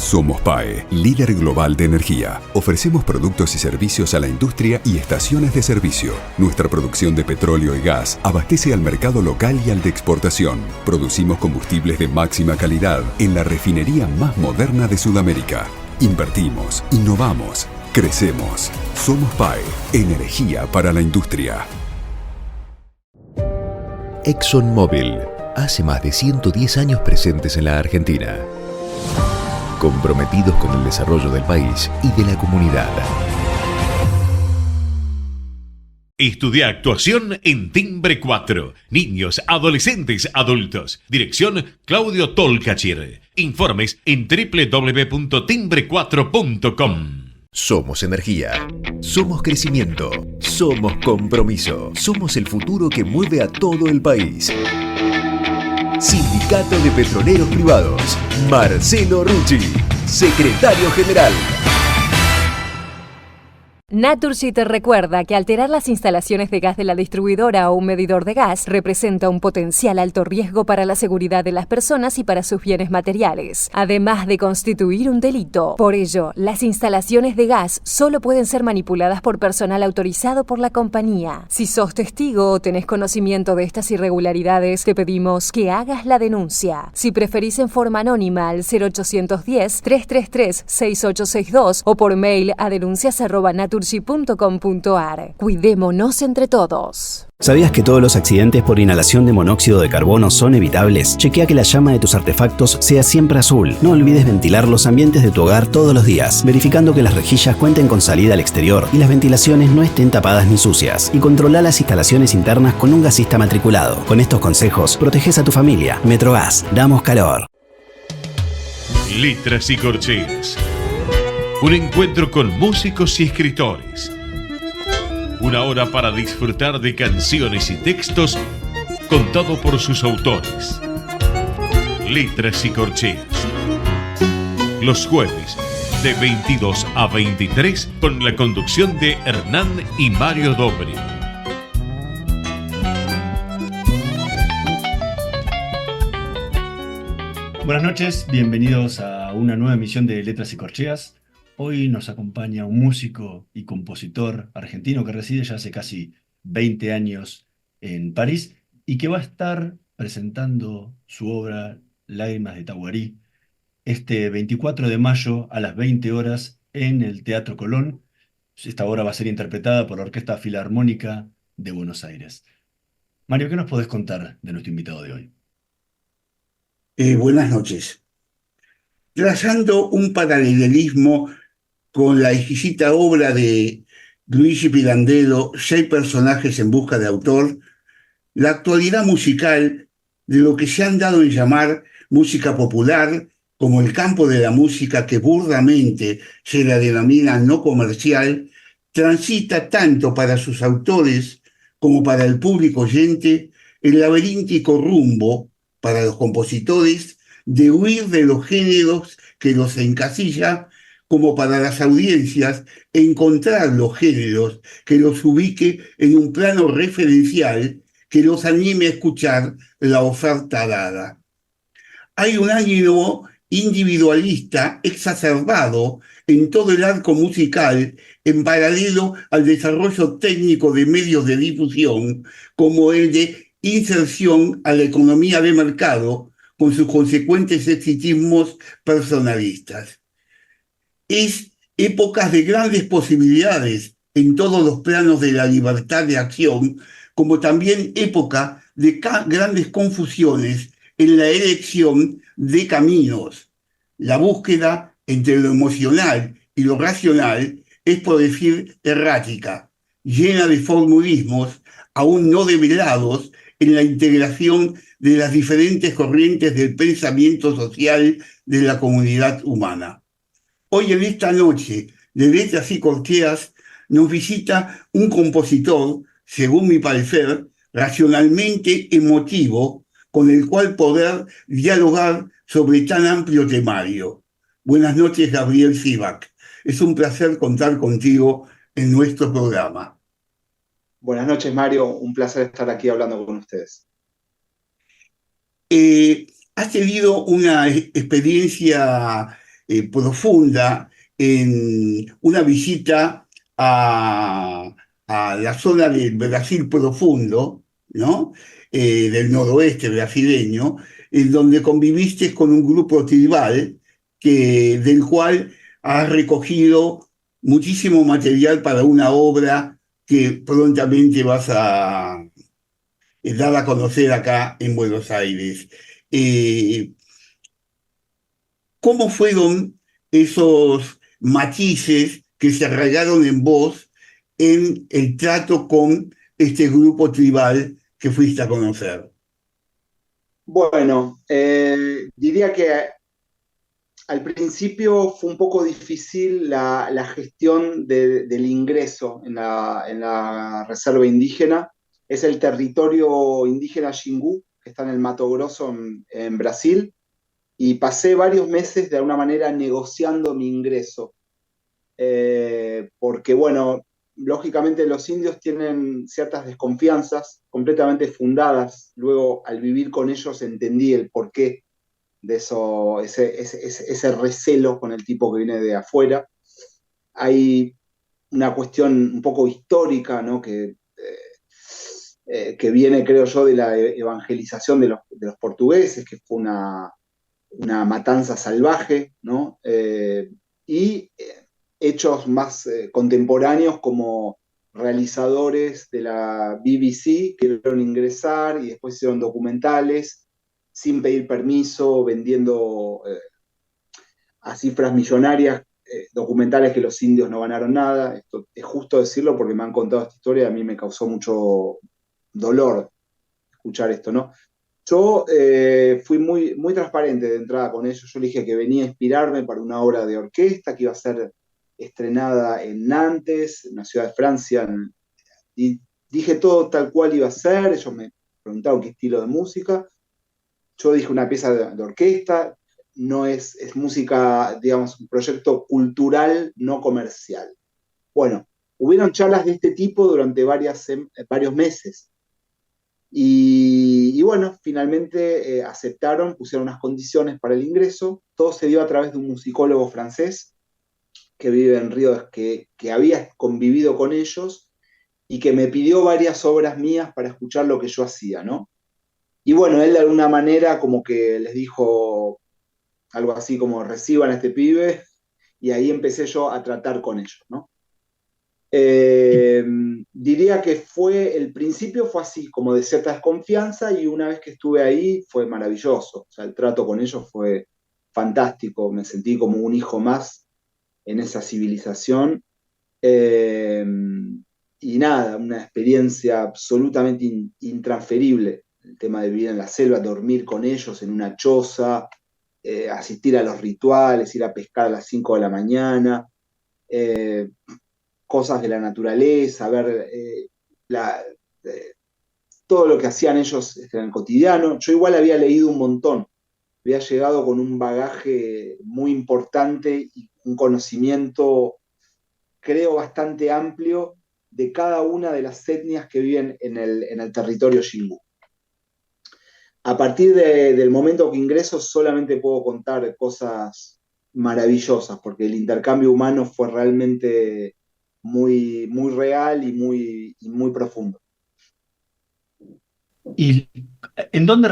Somos PAE, líder global de energía. Ofrecemos productos y servicios a la industria y estaciones de servicio. Nuestra producción de petróleo y gas abastece al mercado local y al de exportación. Producimos combustibles de máxima calidad en la refinería más moderna de Sudamérica. Invertimos, innovamos, crecemos. Somos PAE, energía para la industria. ExxonMobil, hace más de 110 años presentes en la Argentina. Comprometidos con el desarrollo del país y de la comunidad. Estudia actuación en Timbre 4. Niños, adolescentes, adultos. Dirección Claudio Tolcachir. Informes en www.timbre4.com. Somos energía. Somos crecimiento. Somos compromiso. Somos el futuro que mueve a todo el país. Sindicato de Petroleros Privados. Marcelo Rucci, secretario general. Naturgy te recuerda que alterar las instalaciones de gas de la distribuidora o un medidor de gas representa un potencial alto riesgo para la seguridad de las personas y para sus bienes materiales, además de constituir un delito. Por ello, las instalaciones de gas solo pueden ser manipuladas por personal autorizado por la compañía. Si sos testigo o tenés conocimiento de estas irregularidades, te pedimos que hagas la denuncia. Si preferís en forma anónima al 0810-333-6862 o por mail a denuncias@naturgy.com.ar. Cuidémonos entre todos. ¿Sabías que todos los accidentes por inhalación de monóxido de carbono son evitables? Chequea que la llama de tus artefactos sea siempre azul. No olvides ventilar los ambientes de tu hogar todos los días, verificando que las rejillas cuenten con salida al exterior y las ventilaciones no estén tapadas ni sucias. Y controla las instalaciones internas con un gasista matriculado. Con estos consejos, proteges a tu familia. Metrogas, damos calor. Letras y corcheas. Un encuentro con músicos y escritores. Una hora para disfrutar de canciones y textos contado por sus autores. Letras y corcheas. Los jueves de 22 a 23 con la conducción de Hernán y Mario Dobri. Buenas noches, bienvenidos a una nueva emisión de Letras y Corcheas. Hoy nos acompaña un músico y compositor argentino que reside ya hace casi 20 años en París y que va a estar presentando su obra Lágrimas de Tahuarí este 24 de mayo a las 20 horas en el Teatro Colón. Esta obra va a ser interpretada por la Orquesta Filarmónica de Buenos Aires. Mario, ¿qué nos podés contar de nuestro invitado de hoy? Buenas noches. Trazando un paralelismo con la exquisita obra de Luigi Pirandello, 6 personajes en busca de autor, la actualidad musical de lo que se han dado en llamar música popular, como el campo de la música que burdamente se la denomina no comercial, transita tanto para sus autores como para el público oyente el laberíntico rumbo, para los compositores, de huir de los géneros que los encasilla, como para las audiencias encontrar los géneros que los ubique en un plano referencial que los anime a escuchar la oferta dada. Hay un ánimo individualista exacerbado en todo el arco musical en paralelo al desarrollo técnico de medios de difusión como el de inserción a la economía de mercado con sus consecuentes exitismos personalistas. Es épocas de grandes posibilidades en todos los planos de la libertad de acción, como también época de grandes confusiones en la elección de caminos. La búsqueda entre lo emocional y lo racional es, por decir, errática, llena de formulismos aún no develados en la integración de las diferentes corrientes del pensamiento social de la comunidad humana. Hoy en esta noche de Letras y Corcheas nos visita un compositor, según mi parecer, racionalmente emotivo, con el cual poder dialogar sobre tan amplio temario. Buenas noches, Gabriel Sivak. Es un placer contar contigo en nuestro programa. Buenas noches, Mario. Un placer estar aquí hablando con ustedes. Has tenido una experiencia profunda en una visita a la zona del Brasil profundo, ¿no? Del noroeste brasileño, en donde conviviste con un grupo tribal del cual has recogido muchísimo material para una obra que prontamente vas a dar a conocer acá en Buenos Aires. Eh, ¿Cómo fueron esos matices que se arraigaron en vos en el trato con este grupo tribal que fuiste a conocer? Bueno, diría que al principio fue un poco difícil la gestión del ingreso en la reserva indígena. Es el territorio indígena Xingu, que está en el Mato Grosso, en Brasil, y pasé varios meses de alguna manera negociando mi ingreso. Porque, bueno, lógicamente los indios tienen ciertas desconfianzas completamente fundadas. Luego, al vivir con ellos, entendí el porqué de eso, ese recelo con el tipo que viene de afuera. Hay una cuestión un poco histórica, ¿no? Que viene, creo yo, de la evangelización de los portugueses, que fue una matanza salvaje, ¿no? Y hechos más contemporáneos como realizadores de la BBC que querían ingresar y después hicieron documentales sin pedir permiso, vendiendo a cifras millonarias documentales que los indios no ganaron nada. Esto es justo decirlo porque me han contado esta historia y a mí me causó mucho dolor escuchar esto, ¿no? Yo fui muy transparente de entrada con ellos. Yo le dije que venía a inspirarme para una obra de orquesta que iba a ser estrenada en Nantes, en la ciudad de Francia, y dije todo tal cual iba a ser. Ellos me preguntaron qué estilo de música. Yo dije una pieza de orquesta, no es música, digamos, un proyecto cultural, no comercial. Bueno, hubieron charlas de este tipo durante varios meses. Y bueno, finalmente aceptaron, pusieron unas condiciones para el ingreso. Todo se dio a través de un musicólogo francés que vive en Río, que había convivido con ellos y que me pidió varias obras mías para escuchar lo que yo hacía, ¿no? Y bueno, él de alguna manera como que les dijo algo así como reciban a este pibe, y ahí empecé yo a tratar con ellos, ¿no? Diría que el principio fue así, como de cierta desconfianza, y una vez que estuve ahí fue maravilloso. O sea, el trato con ellos fue fantástico, me sentí como un hijo más en esa civilización. Eh, y nada, una experiencia absolutamente intransferible, el tema de vivir en la selva, dormir con ellos en una choza, asistir a los rituales, ir a pescar a las 5 de la mañana, cosas de la naturaleza, ver todo lo que hacían ellos en el cotidiano. Yo igual había leído un montón, había llegado con un bagaje muy importante y un conocimiento, creo, bastante amplio de cada una de las etnias que viven en el territorio Xingu. A partir del momento que ingreso solamente puedo contar cosas maravillosas, porque el intercambio humano fue realmente muy real y muy profundo. ¿Y en dónde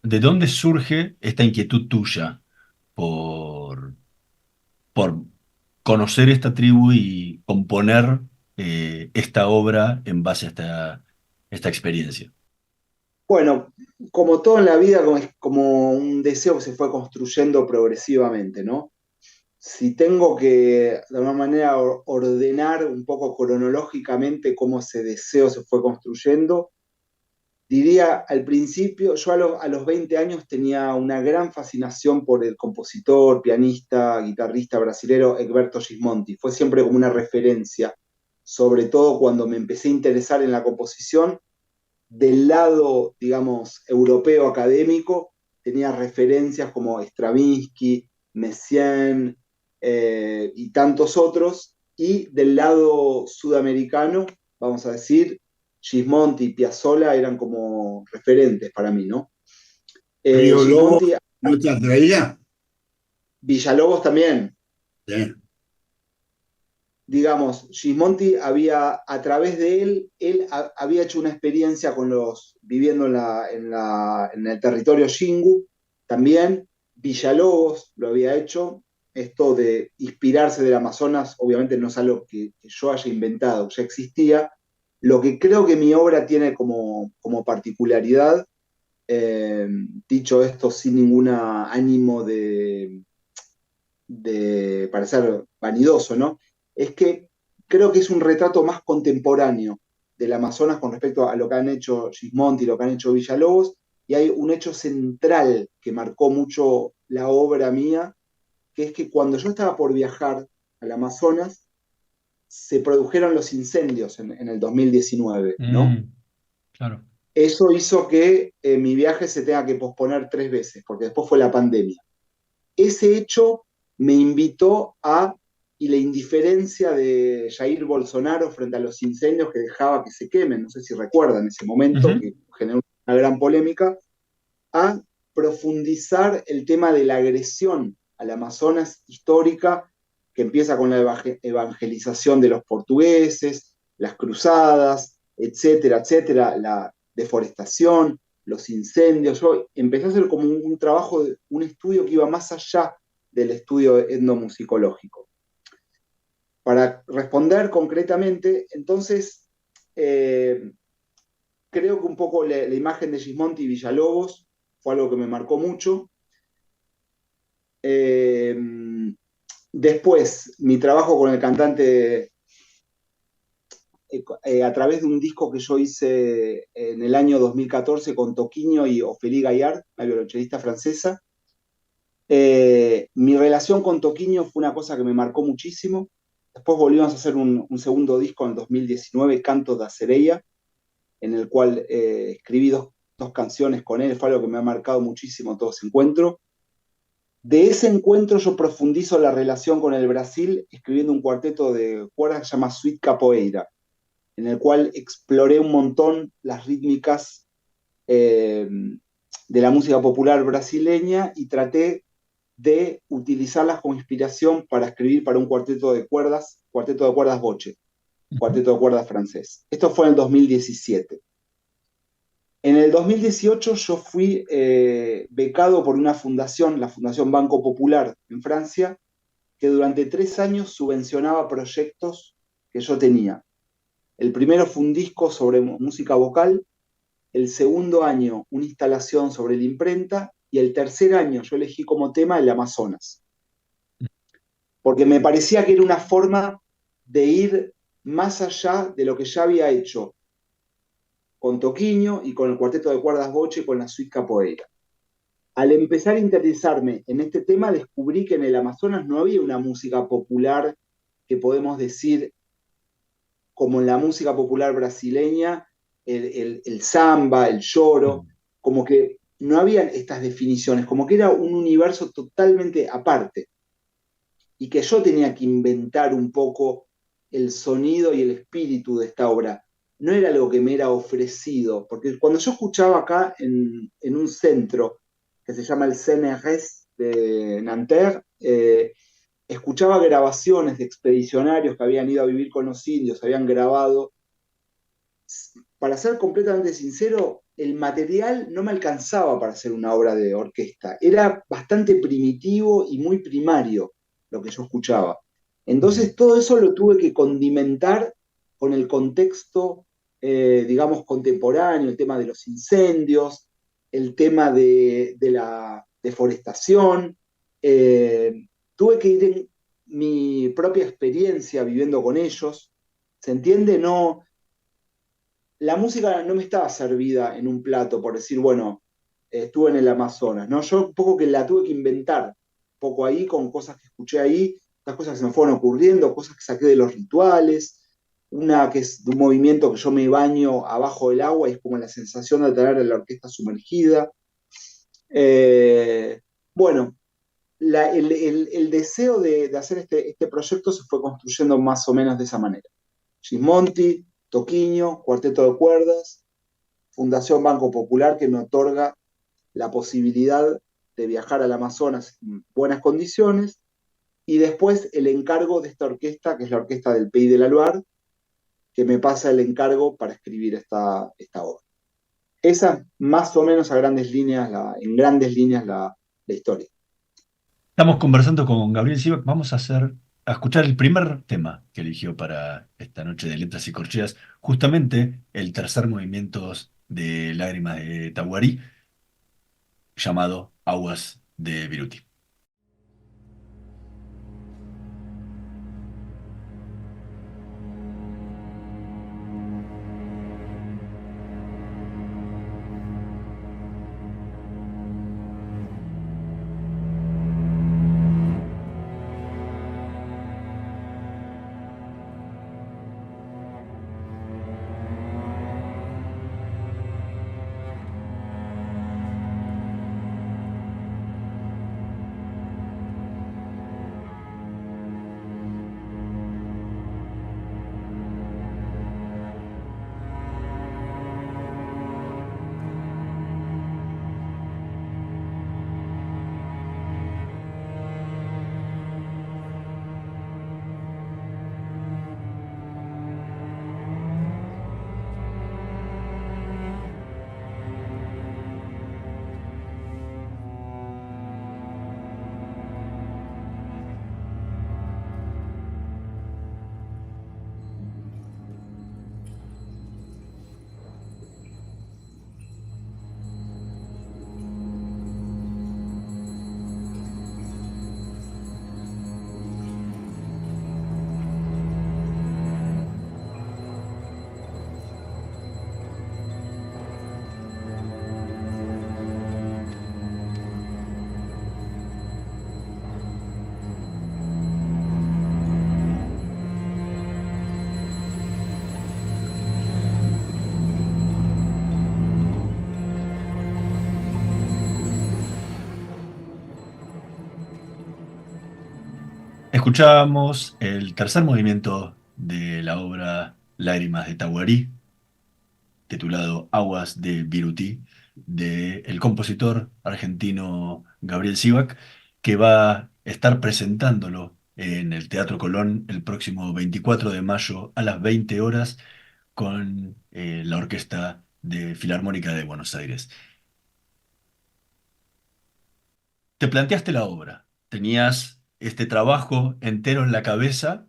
de dónde surge esta inquietud tuya por, por conocer esta tribu y componer esta obra en base a esta experiencia? Bueno, como todo en la vida, es como un deseo que se fue construyendo progresivamente, ¿no? Si tengo que, de alguna manera, ordenar un poco cronológicamente cómo ese deseo se fue construyendo, diría al principio, yo a los 20 años tenía una gran fascinación por el compositor, pianista, guitarrista brasilero Egberto Gismonti. Fue siempre como una referencia, sobre todo cuando me empecé a interesar en la composición. Del lado, digamos, europeo académico, tenía referencias como Stravinsky, Messiaen y tantos otros, y del lado sudamericano, vamos a decir, Gismonti y Piazzolla eran como referentes para mí, ¿no? ¿Río Lobo Gismonti, no te atraía? Villalobos también. Sí. Digamos, Gismonti había, a través de él había hecho una experiencia viviendo en el territorio Xingu, también. Villalobos lo había hecho. Esto de inspirarse del Amazonas, obviamente no es algo que yo haya inventado, ya existía. Lo que creo que mi obra tiene como particularidad, dicho esto sin ningún ánimo de parecer vanidoso, ¿no? Es que creo que es un retrato más contemporáneo del Amazonas con respecto a lo que han hecho Gismonti y lo que han hecho Villalobos, y hay un hecho central que marcó mucho la obra mía, que es que cuando yo estaba por viajar al Amazonas, se produjeron los incendios en el 2019, ¿no? Claro. Eso hizo que mi viaje se tenga que posponer 3 veces, porque después fue la pandemia. Ese hecho me invitó y la indiferencia de Jair Bolsonaro frente a los incendios que dejaba que se quemen, no sé si recuerdan ese momento, que generó una gran polémica, a profundizar el tema de la agresión al Amazonas histórica, que empieza con la evangelización de los portugueses, las cruzadas, etcétera, etcétera, la deforestación, los incendios. Yo empecé a hacer como un trabajo, un estudio que iba más allá del estudio etnomusicológico. Para responder concretamente, entonces, creo que un poco la imagen de Gismonti y Villalobos fue algo que me marcó mucho. Después, mi trabajo con el cantante a través de un disco que yo hice en el año 2014 con Toquinho y Ophélie Gaillard, la violonchelista francesa. Mi relación con Toquinho fue una cosa que me marcó muchísimo. Después volvimos a hacer un segundo disco en el 2019, Cantos da Sereia, en el cual escribí dos canciones con él. Fue algo que me ha marcado muchísimo todo ese encuentro. De ese encuentro yo profundizo la relación con el Brasil escribiendo un cuarteto de cuerdas que se llama Suite Capoeira, en el cual exploré un montón las rítmicas de la música popular brasileña y traté de utilizarlas como inspiración para escribir para un cuarteto de cuerdas Boche, cuarteto de cuerdas francés. Esto fue en el 2017. En el 2018 yo fui becado por una fundación, la Fundación Banco Popular en Francia, que durante 3 años subvencionaba proyectos que yo tenía. El primero fue un disco sobre música vocal, el segundo año una instalación sobre la imprenta, y el tercer año yo elegí como tema el Amazonas. Porque me parecía que era una forma de ir más allá de lo que ya había hecho con Toquinho y con el cuarteto de cuerdas Boche y con la Suite Capoeira. Al empezar a interesarme en este tema, descubrí que en el Amazonas no había una música popular que podemos decir como en la música popular brasileña, el samba, el lloro, como que no habían estas definiciones, como que era un universo totalmente aparte, y que yo tenía que inventar un poco el sonido y el espíritu de esta obra. No era algo que me era ofrecido, porque cuando yo escuchaba acá en un centro que se llama el CNRS de Nanterre, escuchaba grabaciones de expedicionarios que habían ido a vivir con los indios, habían grabado. Para ser completamente sincero, el material no me alcanzaba para hacer una obra de orquesta. Era bastante primitivo y muy primario lo que yo escuchaba. Entonces todo eso lo tuve que condimentar con el contexto, digamos, contemporáneo, el tema de los incendios, el tema de la deforestación. Tuve que ir en mi propia experiencia viviendo con ellos. ¿Se entiende? No, la música no me estaba servida en un plato por decir, bueno, estuve en el Amazonas, ¿no? Yo un poco que la tuve que inventar, un poco ahí con cosas que escuché ahí, las cosas que se me fueron ocurriendo, cosas que saqué de los rituales, una que es de un movimiento que yo me baño abajo del agua y es como la sensación de tener a la orquesta sumergida. Bueno, el deseo de hacer este proyecto se fue construyendo más o menos de esa manera. Gismonti, Toquinho, cuarteto de cuerdas, Fundación Banco Popular, que me otorga la posibilidad de viajar al Amazonas en buenas condiciones, y después el encargo de esta orquesta, que es la orquesta del Pays de la Loire, que me pasa el encargo para escribir esta obra. Esa es más o menos a grandes líneas, en grandes líneas la historia. Estamos conversando con Gabriel Sivak. Vamos a escuchar el primer tema que eligió para esta noche de Letras y Corcheas, justamente el tercer movimiento de Lágrimas de Tahuarí, llamado Aguas de Viruti. Escuchábamos el tercer movimiento de la obra Lágrimas de Tahuarí, titulado Aguas de Viruti, del compositor argentino Gabriel Sivak, que va a estar presentándolo en el Teatro Colón el próximo 24 de mayo a las 20 horas con la Orquesta de Filarmónica de Buenos Aires. Te planteaste la obra, tenías este trabajo entero en la cabeza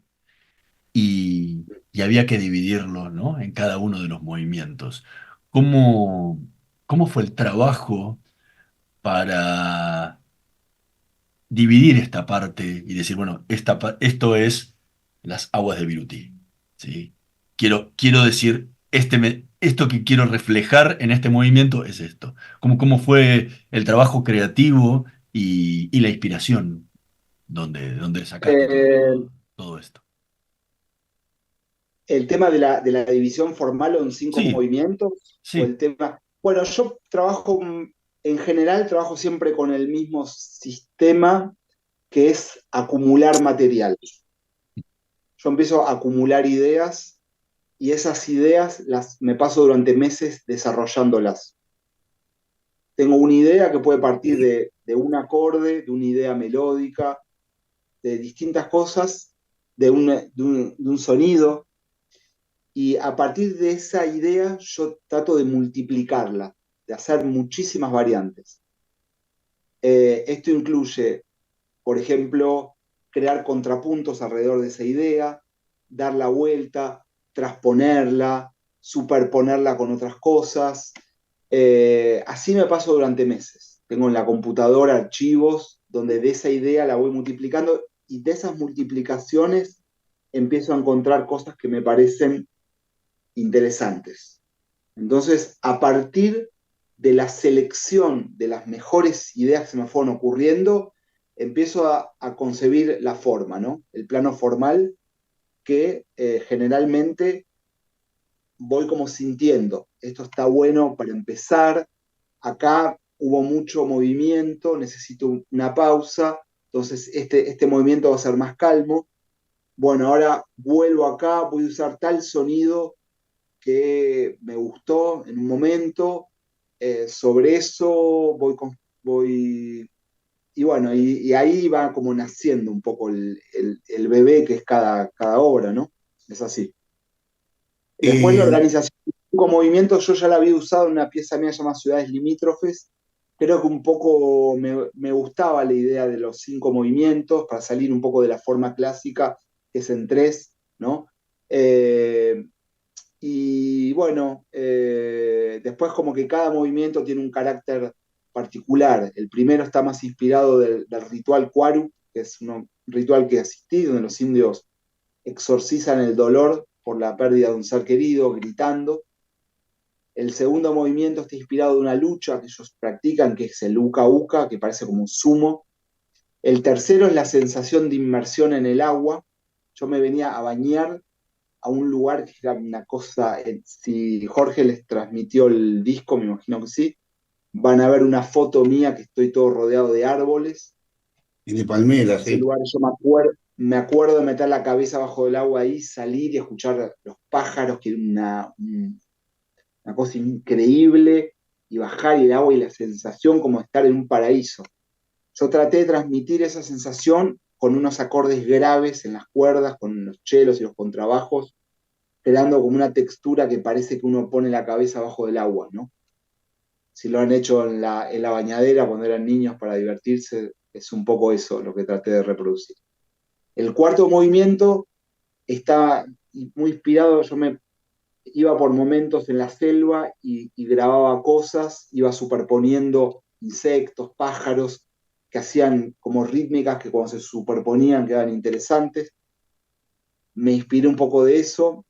y había que dividirlo, ¿no? En cada uno de los movimientos. ¿Cómo, cómo fue el trabajo para dividir esta parte y decir, bueno, esto es las aguas de Viruti, ¿sí? Quiero decir, esto que quiero reflejar en este movimiento es esto. ¿Cómo fue el trabajo creativo y la inspiración? ¿Dónde sacaste Eh, todo esto? el tema de la división formal en cinco Sí, movimientos, o sí. el tema. Bueno, yo trabajo, en general, trabajo siempre con el mismo sistema, que es acumular material. Yo empiezo a acumular ideas y esas ideas me paso durante meses desarrollándolas. Tengo una idea que puede partir de un acorde, de una idea melódica, de distintas cosas, de un sonido, y a partir de esa idea yo trato de multiplicarla, de hacer muchísimas variantes. Esto incluye, por ejemplo, crear contrapuntos alrededor de esa idea, dar la vuelta, transponerla, superponerla con otras cosas. Así me paso durante meses. Tengo en la computadora archivos donde de esa idea la voy multiplicando, y de esas multiplicaciones empiezo a encontrar cosas que me parecen interesantes. Entonces, a partir de la selección de las mejores ideas que se me fueron ocurriendo, empiezo a concebir la forma, ¿no? El plano formal, que generalmente voy como sintiendo, esto está bueno para empezar, acá hubo mucho movimiento, necesito una pausa, entonces este movimiento va a ser más calmo. Bueno, ahora vuelvo acá, voy a usar tal sonido que me gustó en un momento. Sobre eso voy bueno, y ahí va como naciendo un poco el bebé que es cada obra, ¿no? Es así. Después la Eh, organización de 5 movimientos yo ya la había usado en una pieza mía llamada Ciudades Limítrofes. Creo que un poco me gustaba la idea de los 5 movimientos para salir un poco de la forma clásica, que es en 3, ¿no? Y bueno, después como que cada movimiento tiene un carácter particular. El primero está más inspirado del ritual Cuaru, que es un ritual que asistí, donde los indios exorcizan el dolor por la pérdida de un ser querido, gritando. El segundo movimiento está inspirado de una lucha que ellos practican, que es el uka uka, que parece como un sumo. El tercero es la sensación de inmersión en el agua. Yo me venía a bañar a un lugar que era una cosa, si Jorge les transmitió el disco, me imagino que sí, van a ver una foto mía que estoy todo rodeado de árboles. y de palmeras, Ese sí. lugar yo me acuerdo de meter la cabeza bajo el agua ahí, salir y escuchar los pájaros, que era una cosa increíble, y bajar el agua y la sensación como estar en un paraíso. Yo traté de transmitir esa sensación con unos acordes graves en las cuerdas, con los chelos y los contrabajos, creando como una textura que parece que uno pone la cabeza bajo del agua, ¿no? Si lo han hecho en la bañadera cuando eran niños para divertirse, es un poco eso lo que traté de reproducir. El cuarto movimiento está muy inspirado, yo me iba por momentos en la selva y grababa cosas, iba superponiendo insectos, pájaros, que hacían como rítmicas que cuando se superponían quedaban interesantes. Me inspiré un poco de eso.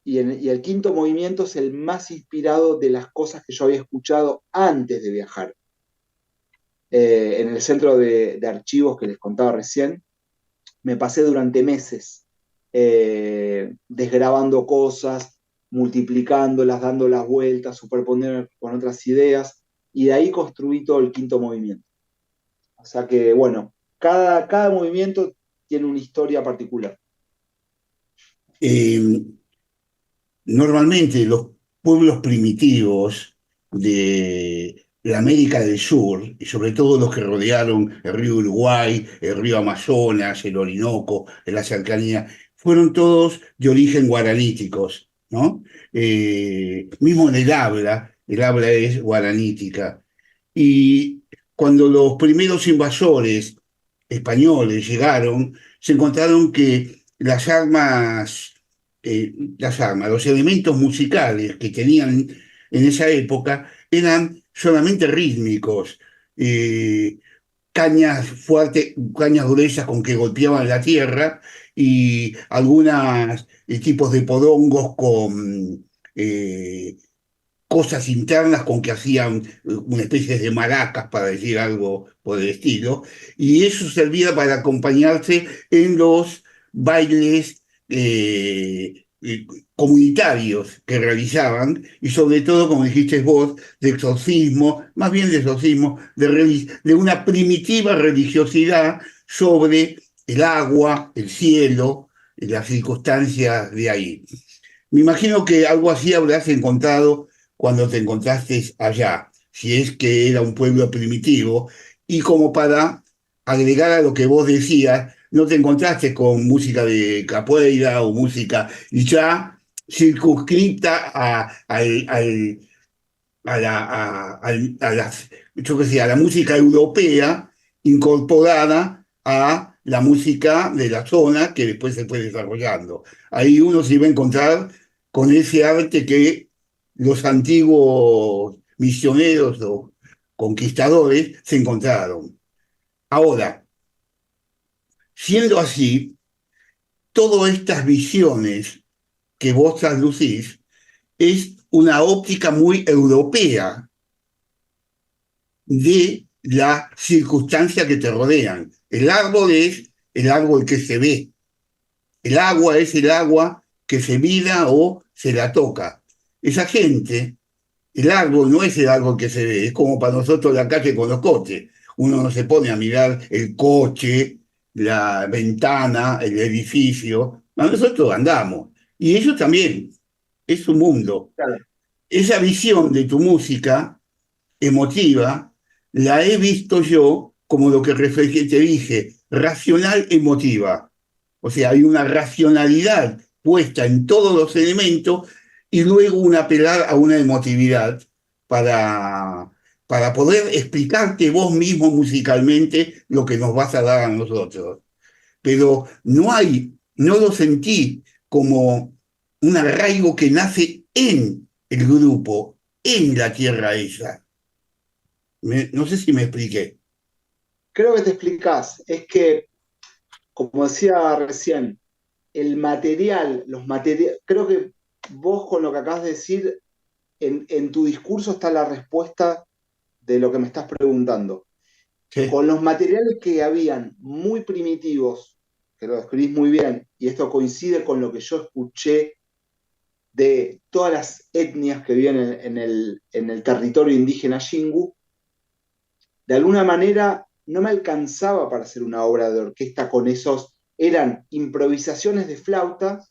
Y el quinto movimiento es el más inspirado de las cosas que yo había escuchado antes de viajar. En el centro de archivos que les contaba recién, me pasé durante meses desgrabando cosas, multiplicándolas, dando las vueltas, superponiendo con otras ideas, y de ahí construí todo el quinto movimiento. O sea que, bueno, cada movimiento tiene una historia particular. Eh, Normalmente los pueblos primitivos de la América del Sur, y sobre todo los que rodearon el río Uruguay, el río Amazonas, el Orinoco, en la cercanía, fueron todos de origen guaraníticos, ¿no? Mismo en el habla es guaranítica. Y cuando los primeros invasores españoles llegaron, se encontraron que los elementos musicales que tenían en esa época eran solamente rítmicos, eh, cañas fuertes, cañas gruesas con que golpeaban la tierra y algunos tipos de podongos con cosas internas con que hacían una especie de maracas, para decir algo por el estilo, y eso servía para acompañarse en los bailes comunitarios que realizaban, y sobre todo, como dijiste vos, de exorcismo, más bien de exorcismo, de una primitiva religiosidad sobre el agua, el cielo, las circunstancias de ahí. Me imagino que algo así habrás encontrado cuando te encontraste allá, si es que era un pueblo primitivo, y como para agregar a lo que vos decías, no te encontraste con música de capoeira o música ya circunscripta yo qué sé, a la música europea incorporada a la música de la zona que después se fue desarrollando. Ahí uno se iba a encontrar con ese arte que los antiguos misioneros o conquistadores se encontraron. Ahora, siendo así, todas estas visiones que vos traslucís es una óptica muy europea de la circunstancia que te rodean. El árbol es el árbol que se ve. El agua es el agua que se mira o se la toca. Esa gente, el árbol no es el árbol que se ve, es como para nosotros la calle con los coches. Uno no se pone a mirar el coche, la ventana, el edificio. Nosotros andamos. Y ellos también. Es su mundo. Claro. Esa visión de tu música emotiva la he visto yo como lo que te dije, racional emotiva. O sea, hay una racionalidad puesta en todos los elementos y luego un apelar a una emotividad para poder explicarte vos mismo musicalmente lo que nos vas a dar a nosotros. Pero no lo sentí como un arraigo que nace en el grupo, en la tierra esa. No sé si me expliqué. Creo que te explicás. Es que, como decía recién, el material, creo que vos con lo que acabas de decir, en tu discurso está la respuesta de lo que me estás preguntando. Sí. Con los materiales que habían muy primitivos, que lo describís muy bien, y esto coincide con lo que yo escuché de todas las etnias que viven en el territorio indígena Xingu, de alguna manera no me alcanzaba para hacer una obra de orquesta con esos, eran improvisaciones de flauta,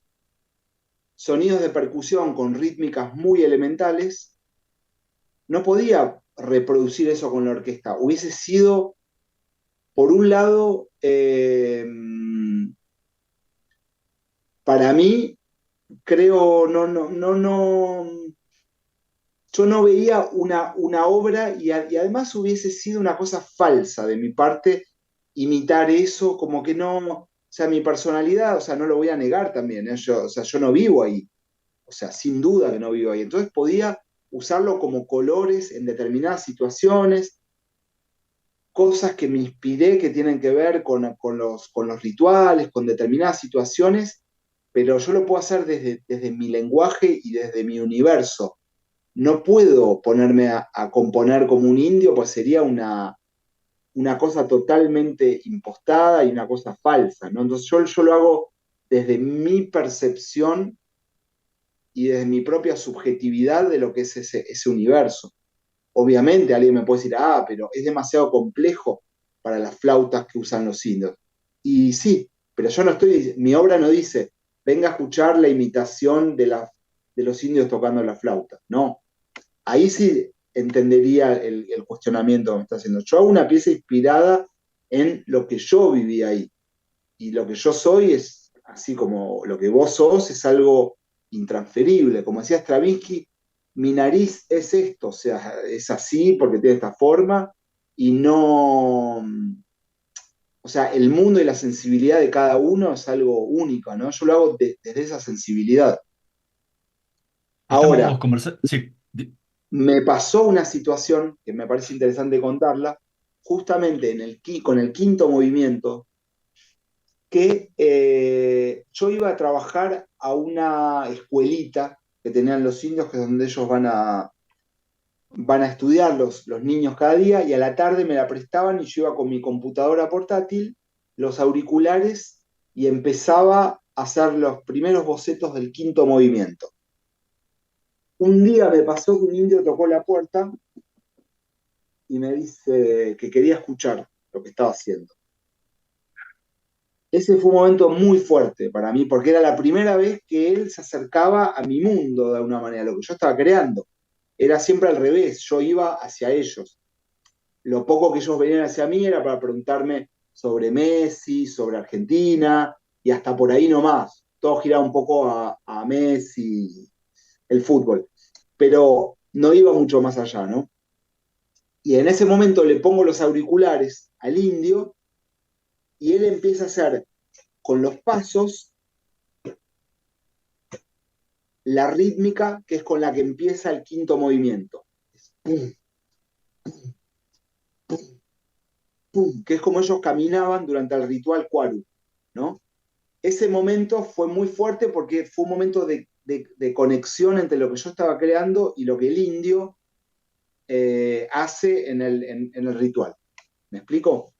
sonidos de percusión con rítmicas muy elementales. No podía reproducir eso con la orquesta. Hubiese sido, por un lado, para mí, creo, yo no veía una obra y además hubiese sido una cosa falsa de mi parte imitar eso, como que no, o sea, mi personalidad, o sea, no lo voy a negar también, ¿eh? Yo no vivo ahí, o sea, sin duda que no vivo ahí. Entonces podía usarlo como colores en determinadas situaciones, cosas que me inspiré que tienen que ver con los rituales, con determinadas situaciones, pero yo lo puedo hacer desde mi lenguaje y desde mi universo. No puedo ponerme a componer como un indio, pues sería una cosa totalmente impostada y una cosa falsa, ¿no? Entonces yo lo hago desde mi percepción y desde mi propia subjetividad de lo que es ese universo. Obviamente alguien me puede decir, pero es demasiado complejo para las flautas que usan los indios. Y sí, pero mi obra no dice, venga a escuchar la imitación de los indios tocando la flauta. No, ahí sí entendería el cuestionamiento que me está haciendo. Yo hago una pieza inspirada en lo que yo viví ahí. Y lo que yo soy es, así como lo que vos sos, es algo intransferible. Como decía Stravinsky, mi nariz es esto, o sea, es así porque tiene esta forma y no... O sea, el mundo y la sensibilidad de cada uno es algo único, ¿no? Yo lo hago desde esa sensibilidad. Ahora, sí. Me pasó una situación que me parece interesante contarla, justamente con el quinto movimiento, que yo iba a trabajar a una escuelita que tenían los indios, que es donde ellos van a estudiar los niños cada día, y a la tarde me la prestaban y yo iba con mi computadora portátil, los auriculares, y empezaba a hacer los primeros bocetos del quinto movimiento. Un día me pasó que un indio tocó la puerta y me dice que quería escuchar lo que estaba haciendo. Ese fue un momento muy fuerte para mí, porque era la primera vez que él se acercaba a mi mundo de alguna manera, lo que yo estaba creando. Era siempre al revés, yo iba hacia ellos. Lo poco que ellos venían hacia mí era para preguntarme sobre Messi, sobre Argentina, y hasta por ahí nomás. Todo giraba un poco a Messi, el fútbol. Pero no iba mucho más allá, ¿no? Y en ese momento le pongo los auriculares al indio y él empieza a hacer con los pasos la rítmica que es con la que empieza el quinto movimiento. Pum, pum, pum, pum, que es como ellos caminaban durante el ritual Kwaru, ¿no? Ese momento fue muy fuerte porque fue un momento de conexión entre lo que yo estaba creando y lo que el indio hace en el ritual. ¿Me explico?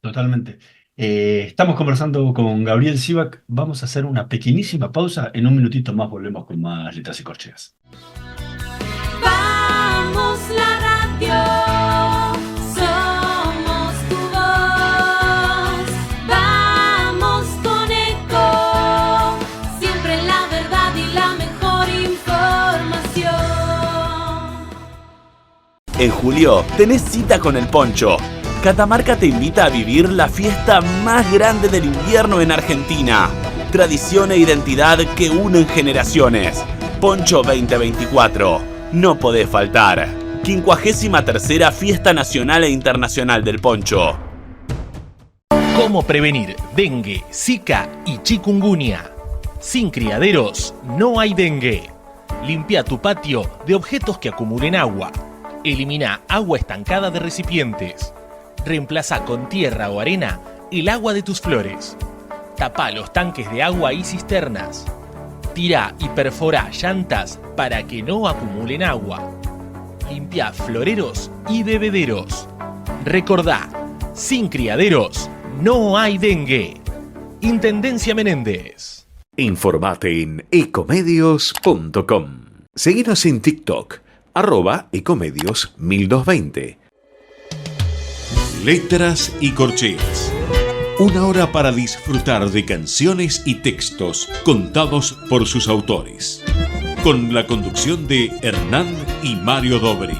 Totalmente. Estamos conversando con Gabriel Sivak. Vamos a hacer una pequeñísima pausa. En un minutito más volvemos con más Letras y Corcheas. Vamos la radio, somos tu voz. Vamos con Eco, siempre la verdad y la mejor información. En julio tenés cita con el poncho. Catamarca te invita a vivir la fiesta más grande del invierno en Argentina. Tradición e identidad que unen generaciones. Poncho 2024. No podés faltar. 53ª Fiesta Nacional e Internacional del Poncho. ¿Cómo prevenir dengue, zika y chikungunya? Sin criaderos no hay dengue. Limpia tu patio de objetos que acumulen agua. Elimina agua estancada de recipientes. Reemplaza con tierra o arena el agua de tus flores. Tapa los tanques de agua y cisternas. Tira y perfora llantas para que no acumulen agua. Limpia floreros y bebederos. Recordá, sin criaderos no hay dengue. Intendencia Menéndez. Informate en ecomedios.com. Seguinos en TikTok, @ecomedios1220. Letras y corcheas. Una hora para disfrutar de canciones y textos contados por sus autores. Con la conducción de Hernán y Mario Dobri.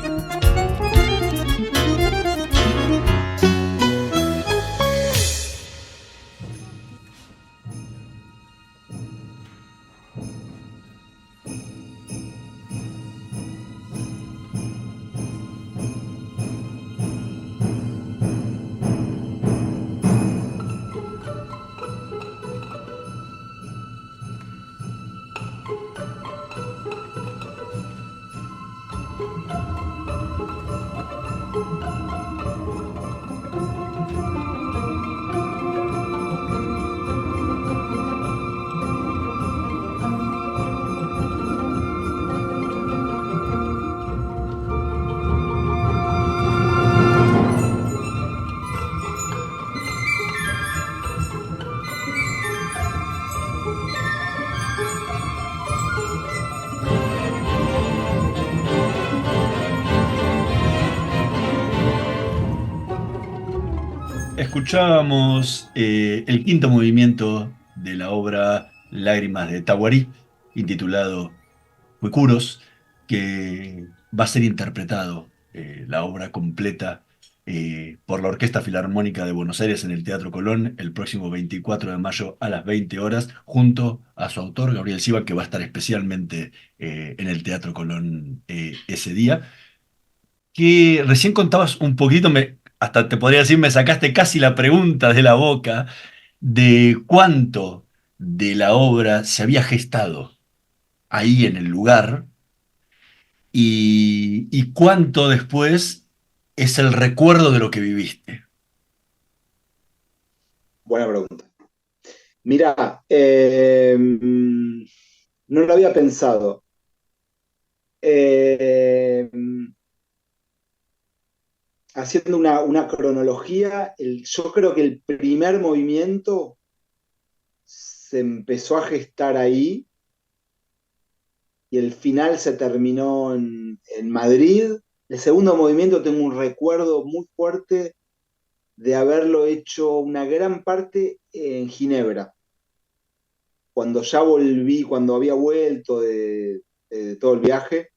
Escuchábamos el quinto movimiento de la obra Lágrimas de Tahuarí, intitulado Huecuros, que va a ser interpretado, la obra completa, por la Orquesta Filarmónica de Buenos Aires en el Teatro Colón el próximo 24 de mayo a las 20 horas, junto a su autor, Gabriel Siva, que va a estar especialmente en el Teatro Colón ese día. Que recién contabas un poquito, hasta te podría decir, me sacaste casi la pregunta de la boca de cuánto de la obra se había gestado ahí en el lugar y cuánto después es el recuerdo de lo que viviste. Buena pregunta. Mira, no lo había pensado. Haciendo una cronología, yo creo que el primer movimiento se empezó a gestar ahí y el final se terminó en Madrid. El segundo movimiento tengo un recuerdo muy fuerte de haberlo hecho una gran parte en Ginebra. Cuando ya volví, cuando había vuelto de todo el viaje.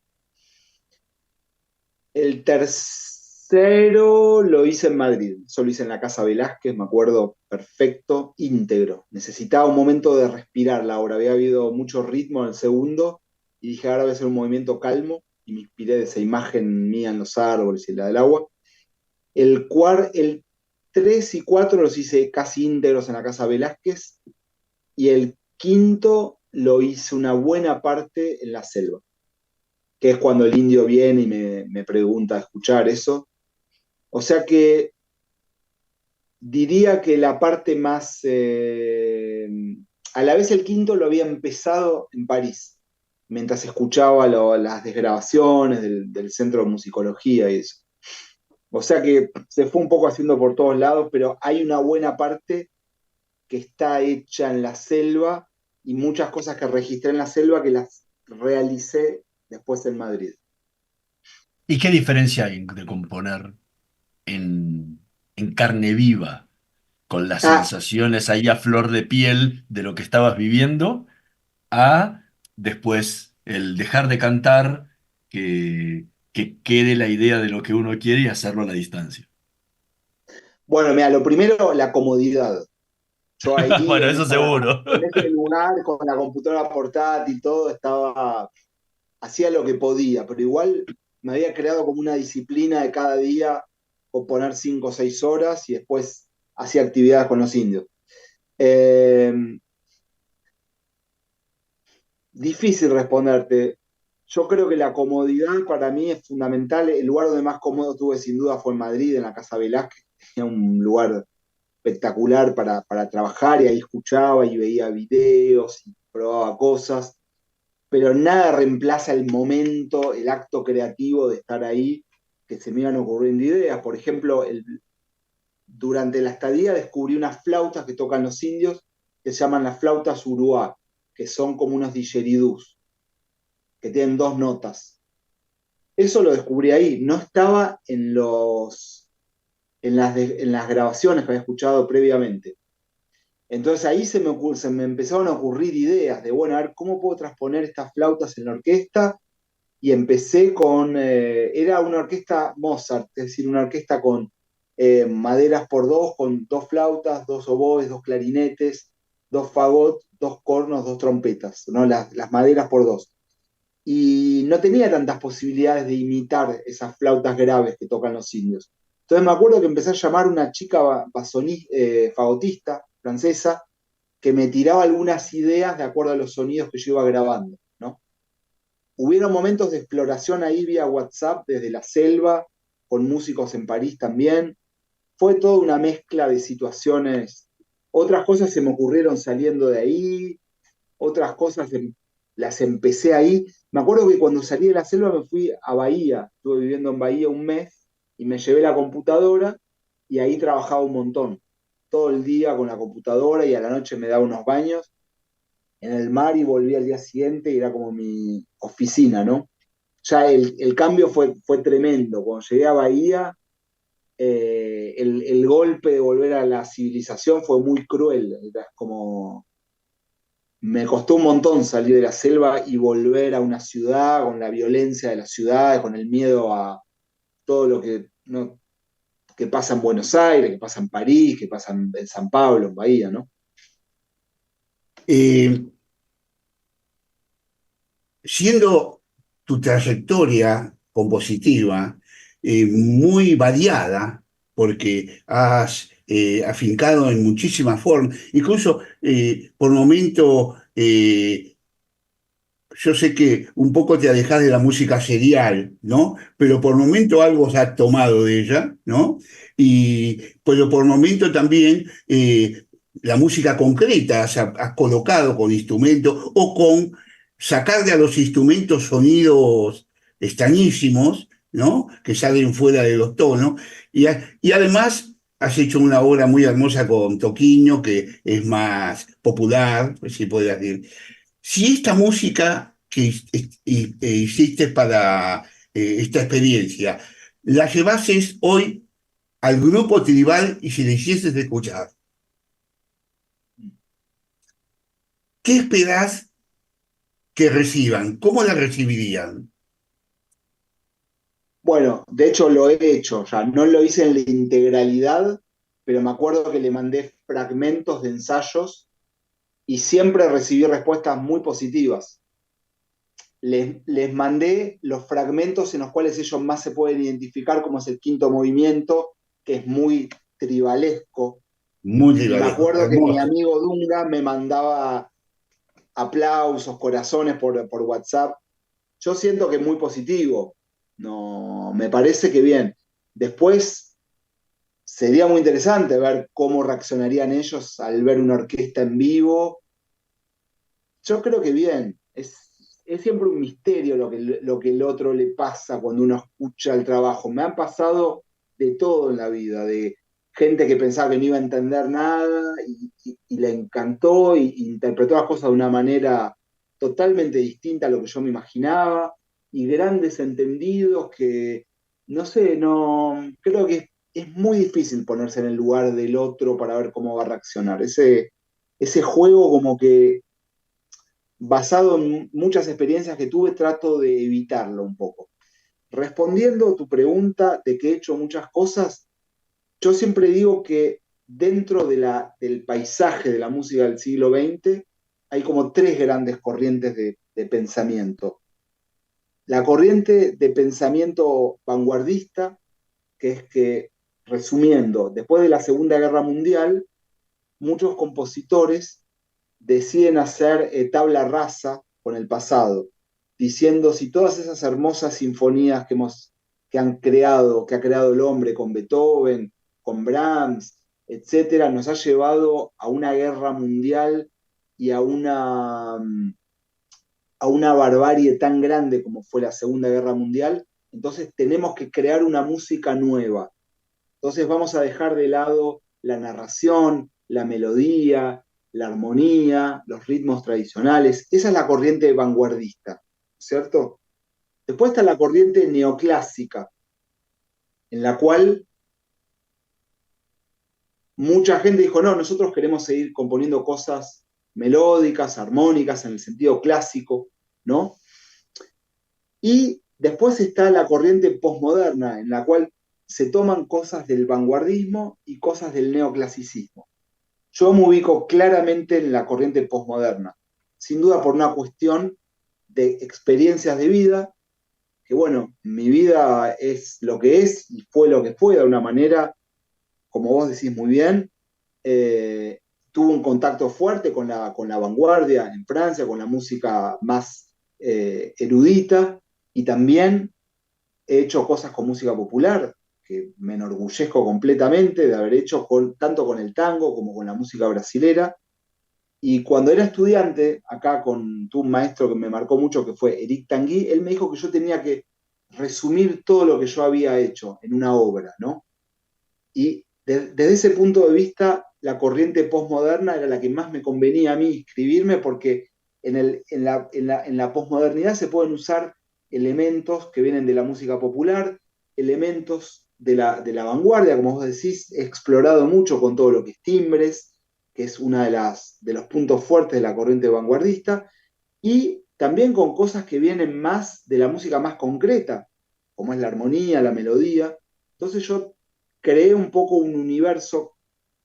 El tercero lo hice en Madrid, solo hice en la Casa Velázquez, me acuerdo perfecto, íntegro. Necesitaba un momento de respirar la obra, había habido mucho ritmo en el segundo y dije, ahora voy a hacer un movimiento calmo y me inspiré de esa imagen mía en los árboles y la del agua. El 3 y 4 los hice casi íntegros en la Casa Velázquez y el quinto lo hice una buena parte en la selva, que es cuando el indio viene y me pregunta a escuchar eso. O sea que diría que la parte más... a la vez el quinto lo había empezado en París, mientras escuchaba las desgrabaciones del Centro de Musicología y eso. O sea que se fue un poco haciendo por todos lados, pero hay una buena parte que está hecha en la selva y muchas cosas que registré en la selva que las realicé después en Madrid. ¿Y qué diferencia hay de componer en carne viva, con las sensaciones ahí a flor de piel de lo que estabas viviendo, a después el dejar de cantar, que quede la idea de lo que uno quiere y hacerlo a la distancia? Bueno, mira, lo primero, la comodidad. Yo ahí Bueno, eso seguro. en ese lugar, con la computadora portátil, todo, hacía lo que podía, pero igual me había creado como una disciplina de cada día, o poner 5 o 6 horas y después hacía actividades con los indios. Eh, Difícil responderte. Yo creo que la comodidad para mí es fundamental. El lugar donde más cómodo tuve sin duda fue en Madrid, en la Casa Velázquez. Tenía un lugar espectacular para trabajar y ahí escuchaba y veía videos y probaba cosas, pero nada reemplaza el momento, el acto creativo de estar ahí, que se me iban ocurriendo ideas. Por ejemplo, durante la estadía descubrí unas flautas que tocan los indios que se llaman las flautas uruá, que son como unos didgeridús, que tienen 2 notas. Eso lo descubrí ahí, no estaba en las grabaciones que había escuchado previamente. Entonces ahí se me empezaron a ocurrir ideas de, bueno, a ver, ¿cómo puedo transponer estas flautas en la orquesta? Y empecé era una orquesta Mozart, es decir, una orquesta con maderas por dos, con 2 flautas, 2 oboes, 2 clarinetes, 2 fagots, 2 cornos, 2 trompetas, ¿no? Las maderas por dos. Y no tenía tantas posibilidades de imitar esas flautas graves que tocan los indios. Entonces me acuerdo que empecé a llamar a una chica fagotista francesa que me tiraba algunas ideas de acuerdo a los sonidos que yo iba grabando, ¿no? Hubieron momentos de exploración ahí vía WhatsApp desde la selva, con músicos en París también. Fue toda una mezcla de situaciones. Otras cosas se me ocurrieron saliendo de ahí, otras cosas las empecé ahí. Me acuerdo que cuando salí de la selva me fui a Bahía, estuve viviendo en Bahía un mes y me llevé la computadora y ahí trabajaba un montón, todo el día con la computadora y a la noche me daba unos baños en el mar y volví al día siguiente y era como mi oficina, ¿no? Ya el cambio fue tremendo. Cuando llegué a Bahía, el golpe de volver a la civilización fue muy cruel. Era como me costó un montón salir de la selva y volver a una ciudad con la violencia de la ciudad, con el miedo a todo lo que, ¿no? que pasa en Buenos Aires, que pasa en París, que pasa en San Pablo, en Bahía, ¿no? Eh, Siendo tu trayectoria compositiva muy variada, porque has afincado en muchísimas formas, incluso por momento yo sé que un poco te alejas de la música serial, ¿no? Pero por momento algo has tomado de ella, ¿no? Pero por momento también la música concreta has colocado con instrumentos o con sacarle a los instrumentos sonidos extrañísimos, ¿no? Que salen fuera de los tonos. Y además has hecho una obra muy hermosa con Toquinho, que es más popular, si puedo decir. Si esta música que hiciste para esta experiencia, la llevases hoy al grupo tribal y si le hicieses escuchar, ¿qué esperás que reciban? ¿Cómo la recibirían? Bueno, de hecho lo he hecho ya, no lo hice en la integralidad, pero me acuerdo que le mandé fragmentos de ensayos y siempre recibí respuestas muy positivas. Les mandé los fragmentos en los cuales ellos más se pueden identificar, como es el quinto movimiento, que es muy tribalesco. Muy Y me tribalesco, acuerdo que mi hermoso. amigo Dunga me mandaba aplausos, corazones por WhatsApp. Yo siento que es muy positivo. No, me parece que bien. Después sería muy interesante ver cómo reaccionarían ellos al ver una orquesta en vivo. Yo creo que bien. Es siempre un misterio lo que el otro le pasa cuando uno escucha el trabajo. Me han pasado de todo en la vida, de gente que pensaba que no iba a entender nada y le encantó y interpretó las cosas de una manera totalmente distinta a lo que yo me imaginaba, y grandes entendidos que, no sé, no, creo que es muy difícil ponerse en el lugar del otro para ver cómo va a reaccionar. Ese juego como que basado en muchas experiencias que tuve, trato de evitarlo un poco. Respondiendo a tu pregunta de que he hecho muchas cosas, yo siempre digo que dentro del paisaje de la música del siglo XX hay como tres grandes corrientes de pensamiento. La corriente de pensamiento vanguardista, que es que, resumiendo, después de la Segunda Guerra Mundial, muchos compositores deciden hacer tabla rasa con el pasado, diciendo si todas esas hermosas sinfonías que ha creado el hombre con Beethoven, con Brahms, etcétera, nos ha llevado a una guerra mundial y a una barbarie tan grande como fue la Segunda Guerra Mundial, entonces tenemos que crear una música nueva. Entonces vamos a dejar de lado la narración, la melodía, la armonía, los ritmos tradicionales. Esa es la corriente vanguardista, ¿cierto? Después está la corriente neoclásica, en la cual mucha gente dijo, no, nosotros queremos seguir componiendo cosas melódicas, armónicas, en el sentido clásico, ¿no? Y después está la corriente posmoderna, en la cual se toman cosas del vanguardismo y cosas del neoclasicismo. Yo me ubico claramente en la corriente posmoderna, sin duda por una cuestión de experiencias de vida, que bueno, mi vida es lo que es y fue lo que fue, de una manera, como vos decís muy bien, tuvo un contacto fuerte con la vanguardia en Francia, con la música más erudita, y también he hecho cosas con música popular, que me enorgullezco completamente de haber hecho tanto con el tango como con la música brasilera. Y cuando era estudiante, acá tuve un maestro que me marcó mucho, que fue Eric Tanguy, él me dijo que yo tenía que resumir todo lo que yo había hecho en una obra, ¿no? Y desde ese punto de vista, la corriente postmoderna era la que más me convenía a mí escribirme, porque en la posmodernidad se pueden usar elementos que vienen de la música popular, elementos de la vanguardia, como vos decís, he explorado mucho con todo lo que es timbres, que es uno de los puntos fuertes de la corriente vanguardista, y también con cosas que vienen más de la música más concreta, como es la armonía, la melodía. Entonces yo creé un poco un universo,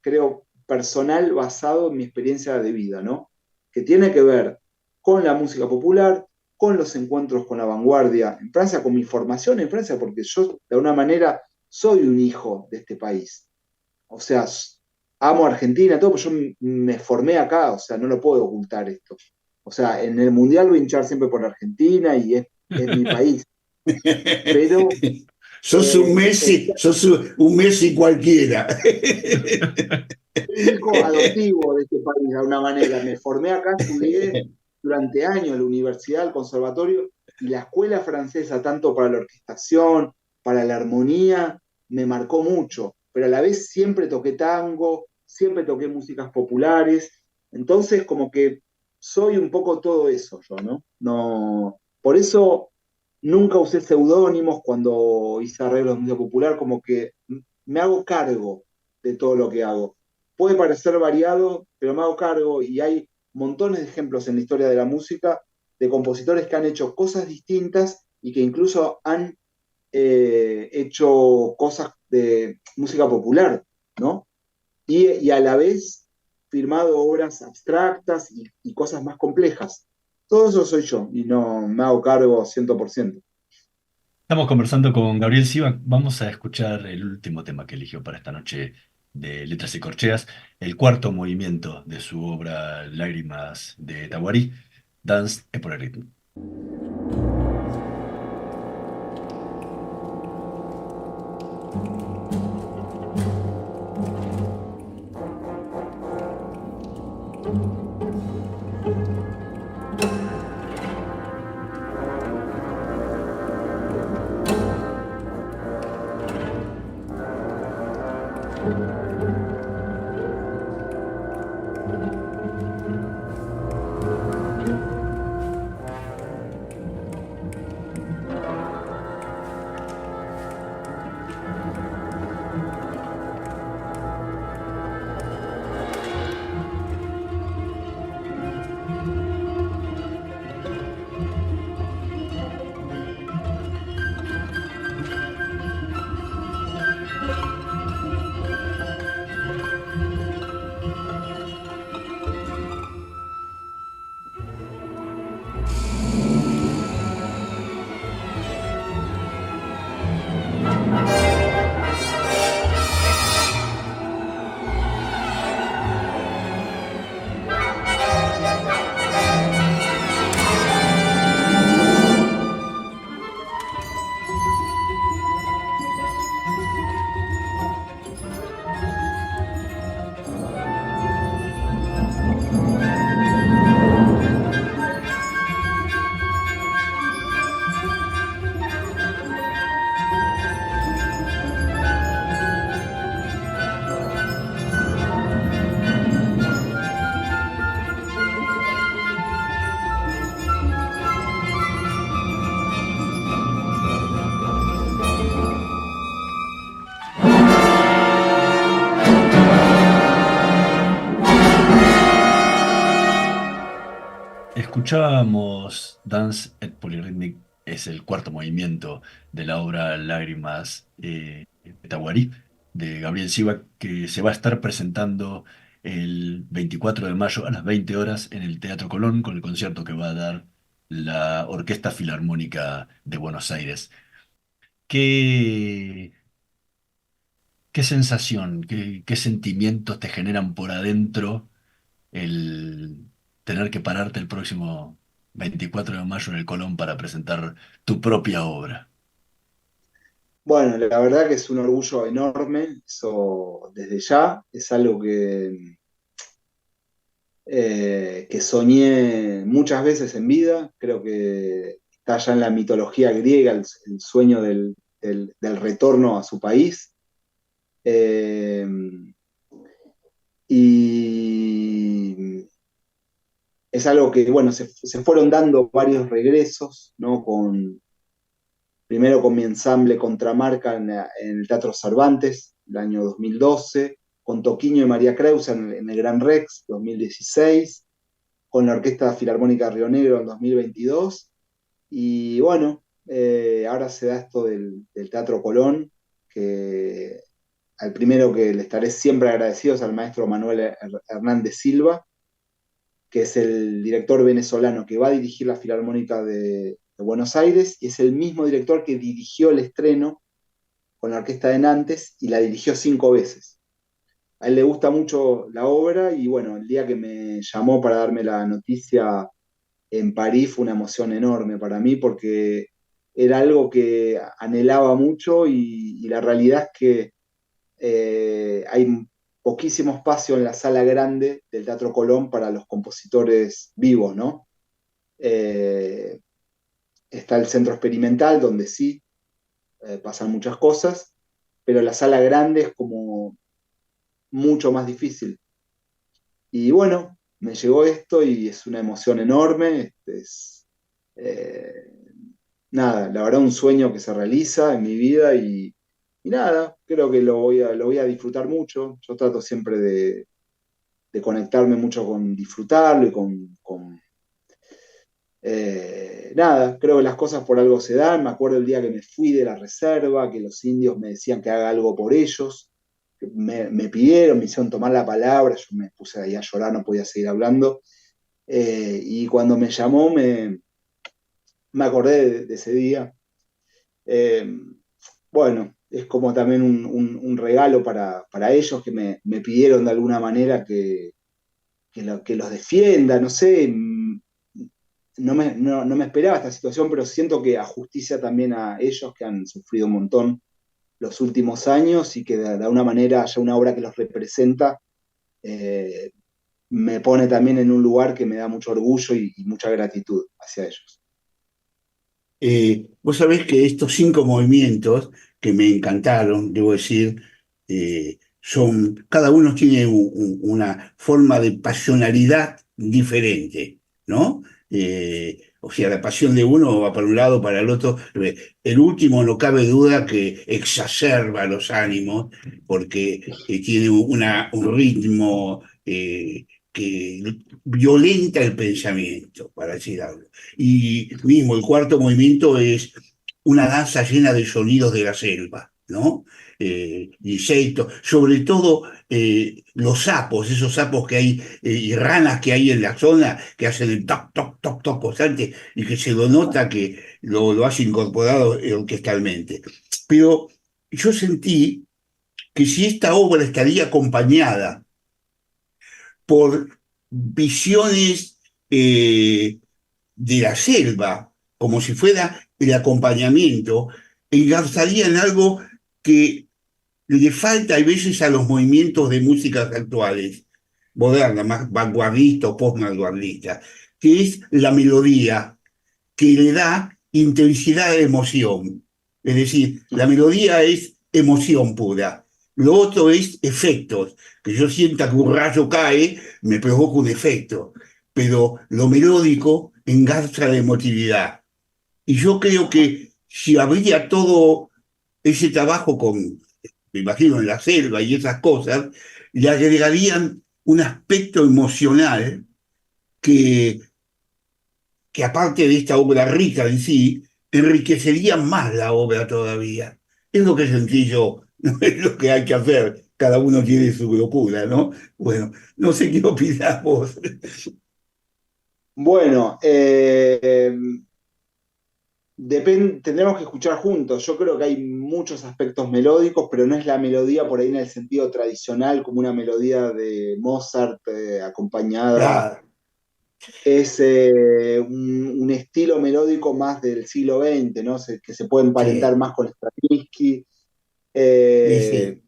creo, personal basado en mi experiencia de vida, ¿no? Que tiene que ver con la música popular, con los encuentros con la vanguardia en Francia, con mi formación en Francia, porque yo de alguna manera soy un hijo de este país. O sea, amo Argentina, todo, pero yo me formé acá, o sea, no lo puedo ocultar esto. O sea, en el Mundial voy a hinchar siempre por Argentina y es mi país. Pero sos un Messi cualquiera. Soy hijo adoptivo de este país, de alguna manera. Me formé acá, estudié durante años la universidad, el conservatorio, y la escuela francesa, tanto para la orquestación, para la armonía, me marcó mucho. Pero a la vez siempre toqué tango, siempre toqué músicas populares. Entonces, como que soy un poco todo eso yo, ¿no? No, por eso nunca usé seudónimos cuando hice arreglos de música popular, como que me hago cargo de todo lo que hago. Puede parecer variado, pero me hago cargo, y hay montones de ejemplos en la historia de la música de compositores que han hecho cosas distintas y que incluso han hecho cosas de música popular, ¿no? Y a la vez firmado obras abstractas y cosas más complejas. Todo eso soy yo y no me hago cargo 100%. Estamos conversando con Gabriel Sivak. Vamos a escuchar el último tema que eligió para esta noche de Letras y Corcheas, el cuarto movimiento de su obra Lágrimas de Tahuari, Danse et pour le rythme. Escuchábamos Dance et Polyrhythmic, es el cuarto movimiento de la obra Lágrimas Petaguarí de Gabriel Sivak, que se va a estar presentando el 24 de mayo a las 20 horas en el Teatro Colón con el concierto que va a dar la Orquesta Filarmónica de Buenos Aires. ¿Qué, qué sensación, qué sentimientos te generan por adentro el tener que pararte el próximo 24 de mayo en el Colón para presentar tu propia obra? Bueno, la verdad que es un orgullo enorme, eso desde ya, es algo que soñé muchas veces en vida, creo que está ya en la mitología griega el sueño del retorno a su país. Eh, y es algo que, bueno, se fueron dando varios regresos, ¿no? Primero con mi ensamble Contramarca en el Teatro Cervantes, el año 2012, con Toquinho y María Kreuzer en el Gran Rex, 2016, con la Orquesta Filarmónica Río Negro en 2022, y bueno, ahora se da esto del Teatro Colón, que al primero que le estaré siempre agradecido es al maestro Manuel Hernández Silva, que es el director venezolano que va a dirigir la Filarmónica de Buenos Aires, y es el mismo director que dirigió el estreno con la Orquesta de Nantes y la dirigió 5 veces. A él le gusta mucho la obra y bueno, el día que me llamó para darme la noticia en París fue una emoción enorme para mí porque era algo que anhelaba mucho y la realidad es que hay poquísimo espacio en la sala grande del Teatro Colón para los compositores vivos, ¿no? Está el centro experimental, donde sí pasan muchas cosas, pero la sala grande es como mucho más difícil. Y bueno, me llegó esto y es una emoción enorme. Nada, la verdad, un sueño que se realiza en mi vida y nada, creo que lo voy a disfrutar mucho. Yo trato siempre de conectarme mucho con disfrutarlo y nada, creo que las cosas por algo se dan. Me acuerdo el día que me fui de la reserva, que los indios me decían que haga algo por ellos, que me pidieron, me hicieron tomar la palabra, yo me puse ahí a llorar, no podía seguir hablando. Y cuando me llamó me acordé de ese día. Eh, bueno, es como también un regalo para ellos que me pidieron de alguna manera que los defienda, no sé. No me esperaba esta situación, pero siento que a justicia también a ellos que han sufrido un montón los últimos años y que de alguna manera haya una obra que los representa, me pone también en un lugar que me da mucho orgullo y mucha gratitud hacia ellos. Vos sabés que estos 5 movimientos que me encantaron, debo decir, cada uno tiene una forma de pasionalidad diferente, ¿no? O sea, la pasión de uno va para un lado, para el otro. El último no cabe duda que exacerba los ánimos porque tiene un ritmo que violenta el pensamiento, para decir algo. Y mismo el cuarto movimiento es una danza llena de sonidos de la selva, ¿no? Insectos, sobre todo los sapos, esos sapos que hay y ranas que hay en la zona que hacen el toc, toc, toc, toc constante y que se lo nota que lo has incorporado orquestalmente. Pero yo sentí que si esta obra estaría acompañada por visiones de la selva, como si fuera el acompañamiento, engarzaría en algo que le falta a veces a los movimientos de músicas actuales, modernas, más vanguardistas o postvanguardistas, que es la melodía que le da intensidad de emoción. Es decir, la melodía es emoción pura. Lo otro es efectos. Que yo sienta que un rayo cae, me provoca un efecto. Pero lo melódico engarza la emotividad. Y yo creo que si habría todo ese trabajo me imagino, en la selva y esas cosas, le agregarían un aspecto emocional que que aparte de esta obra rica en sí, enriquecería más la obra todavía. Es lo que sentí yo, no es lo que hay que hacer. Cada uno tiene su locura, ¿no? Bueno, no sé qué opinás vos. Bueno, tendremos que escuchar juntos. Yo creo que hay muchos aspectos melódicos, pero no es la melodía por ahí en el sentido tradicional, como una melodía de Mozart acompañada. Claro. Es un estilo melódico más del siglo XX, ¿no? Que se puede emparentar Sí, más con Stravinsky. sí.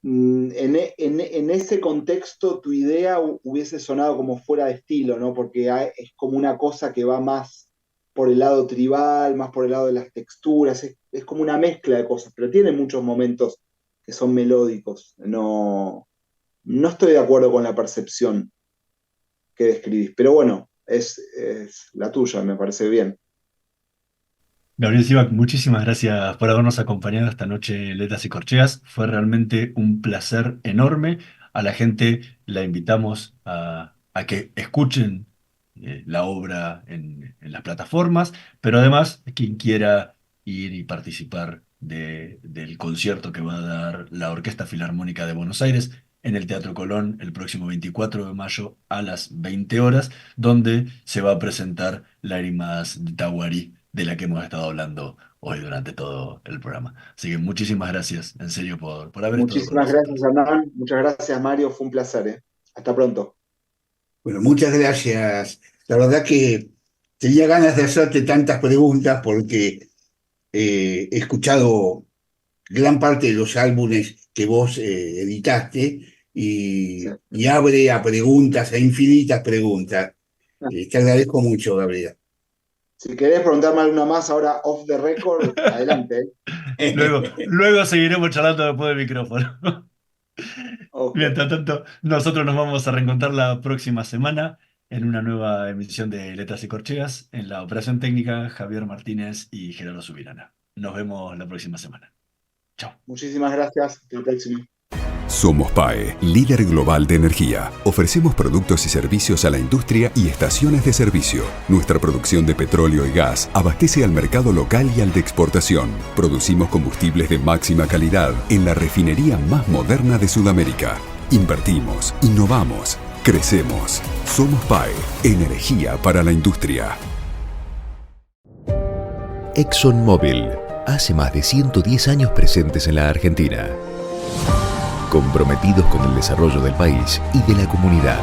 En ese contexto, tu idea hubiese sonado como fuera de estilo, ¿no? Porque es como una cosa que va más por el lado tribal, más por el lado de las texturas, es como una mezcla de cosas, pero tiene muchos momentos que son melódicos. No estoy de acuerdo con la percepción que describís, pero bueno, es la tuya, me parece bien. Gabriel Sivak, muchísimas gracias por habernos acompañado esta noche en Letras y Corcheas. Fue realmente un placer enorme. A la gente la invitamos a que escuchen la obra en las plataformas, pero además, quien quiera ir y participar del concierto que va a dar la Orquesta Filarmónica de Buenos Aires en el Teatro Colón el próximo 24 de mayo a las 20 horas, donde se va a presentar Lágrimas de Tahuarí, de la que hemos estado hablando hoy durante todo el programa. Así que muchísimas gracias, en serio, por haber estado con Muchísimas nosotros. gracias, Hernán. Muchas gracias, Mario. Fue un placer, ¿eh? Hasta pronto. Bueno, muchas gracias. La verdad que tenía ganas de hacerte tantas preguntas porque he escuchado gran parte de los álbumes que vos editaste Sí. y abre a preguntas, a infinitas preguntas. Te agradezco mucho, Gabriela. Si querés preguntarme alguna más ahora off the record, adelante. Luego seguiremos charlando después del micrófono. Ok. Mientras tanto, nosotros nos vamos a reencontrar la próxima semana en una nueva emisión de Letras y Corcheas, en la operación técnica Javier Martínez y Gerardo Subirana. Nos vemos la próxima semana. Chao. Muchísimas gracias. Hasta la próxima. Somos PAE, líder global de energía. Ofrecemos productos y servicios a la industria y estaciones de servicio. Nuestra producción de petróleo y gas abastece al mercado local y al de exportación. Producimos combustibles de máxima calidad en la refinería más moderna de Sudamérica. Invertimos, innovamos, crecemos. Somos PAE, energía para la industria. ExxonMobil, hace más de 110 años presentes en la Argentina. Comprometidos con el desarrollo del país y de la comunidad.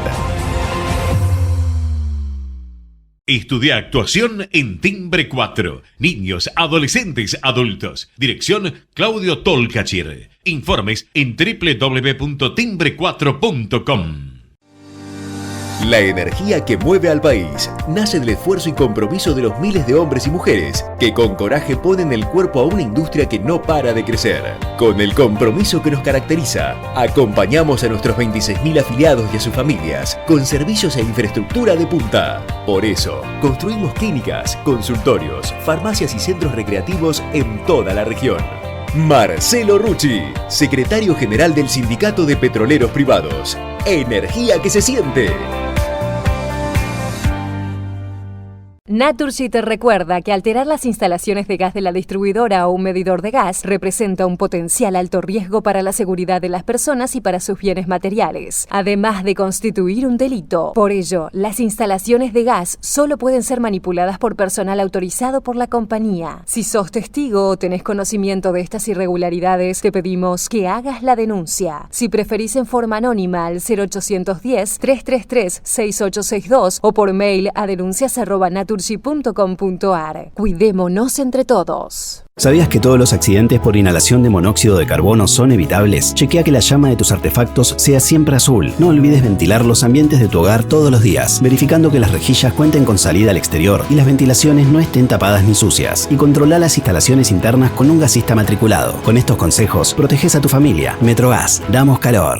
Estudia actuación en Timbre 4. Niños, adolescentes, adultos. Dirección Claudio Tolcachir. Informes en www.timbre4.com. La energía que mueve al país nace del esfuerzo y compromiso de los miles de hombres y mujeres que con coraje ponen el cuerpo a una industria que no para de crecer. Con el compromiso que nos caracteriza, acompañamos a nuestros 26.000 afiliados y a sus familias con servicios e infraestructura de punta. Por eso, construimos clínicas, consultorios, farmacias y centros recreativos en toda la región. Marcelo Rucci, secretario general del Sindicato de Petroleros Privados. Energía que se siente. Naturgy te recuerda que alterar las instalaciones de gas de la distribuidora o un medidor de gas representa un potencial alto riesgo para la seguridad de las personas y para sus bienes materiales, además de constituir un delito. Por ello, las instalaciones de gas solo pueden ser manipuladas por personal autorizado por la compañía. Si sos testigo o tenés conocimiento de estas irregularidades, te pedimos que hagas la denuncia. Si preferís en forma anónima al 0810-333-6862 o por mail a denuncias@naturgy.com.ar. Cuidémonos entre todos. ¿Sabías que todos los accidentes por inhalación de monóxido de carbono son evitables? Chequea que la llama de tus artefactos sea siempre azul. No olvides ventilar los ambientes de tu hogar todos los días, verificando que las rejillas cuenten con salida al exterior y las ventilaciones no estén tapadas ni sucias. Y controla las instalaciones internas con un gasista matriculado. Con estos consejos, proteges a tu familia. Metrogas, damos calor.